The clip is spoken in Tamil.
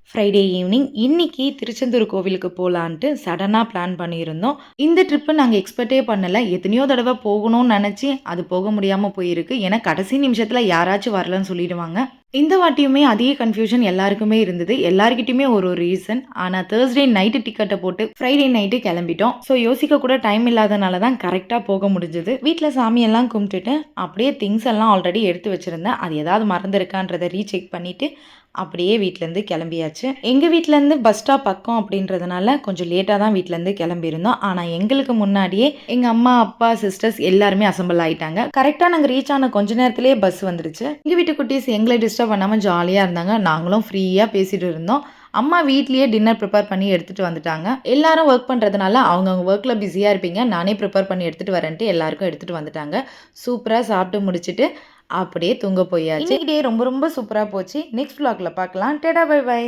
ஃப்ரைடே ஈவினிங் இன்னைக்கு திருச்செந்தூர் கோவிலுக்கு போலான்ட்டு சடனா பிளான் பண்ணியிருந்தோம். இந்த ட்ரிப்பு நாங்க எக்ஸ்பெக்ட்டே பண்ணல. எத்தனையோ தடவ போகணும்னு நெனச்சு, அது போக முடியாம போயிருக்கு. ஏன்னா கடைசி நிமிஷத்துல யாராச்சும் வரலன்னு சொல்லிடுவாங்க. இந்த வாட்டியுமே அதே கன்ஃப்யூஷன் எல்லாருக்குமே இருந்தது. எல்லார்கிட்டயுமே ஒரு ஒரு ரீசன். ஆனா Thursday நைட்டு டிக்கெட்ட போட்டு ஃப்ரைடே நைட்டு கெளம்பிட்டோம். ஸோ யோசிக்க கூட டைம் இல்லாதனால தான் கரெக்ட்டா போக முடிஞ்சது. வீட்ல சாமியெல்லாம் கும்பிட்டுட்டு, அப்படியே திங்ஸ் எல்லாம் ஆல்ரெடி எடுத்து வச்சிருந்தேன். அது ஏதாவது மறந்திருக்கான்றத ரீசெக் பண்ணிட்டு, அப்படியே வீட்லேருந்து கிளம்பியாச்சு. எங்க வீட்லேருந்து பஸ் ஸ்டாப் பக்கம் அப்படின்றதுனால கொஞ்சம் லேட்டா தான் வீட்லேருந்து கிளம்பியிருந்தோம். ஆனா எங்களுக்கு முன்னாடியே எங்க அம்மா, அப்பா, சிஸ்டர்ஸ் எல்லாருமே அசெம்பிள் ஆயிட்டாங்க. கரெக்ட்டா நாங்க ரீச் ஆன கொஞ்ச நேரத்திலேயே பஸ் வந்துருச்சு. எங்க வீட்டு குட்டீஸ் எங்கள டிஸ்டர்ப் பண்ணாம ஜாலியா இருந்தாங்க. நாங்களும் ஃப்ரீயா பேசிட்டு இருந்தோம். அம்மா வீட்லயே டின்னர் ப்ரிப்பேர் பண்ணி எடுத்துட்டு வந்துட்டாங்க. எல்லாரும் வொர்க் பண்றதுனால அவங்கவங்க வொர்க்ல பிஸியா இருப்பீங்க. நானே ப்ரிப்பேர் பண்ணி எடுத்துட்டு வரேன்ட்டு எல்லாருக்கும் எடுத்துட்டு வந்துட்டாங்க. சூப்பரா சாப்பிட்டு முடிச்சுட்டு அப்படியே தூங்க போயாச்சு. இன்னைக்கு டே ரொம்ப ரொம்ப சூப்பரா போச்சு. நெக்ஸ்ட் vlogல பார்க்கலாம். Tata bye by.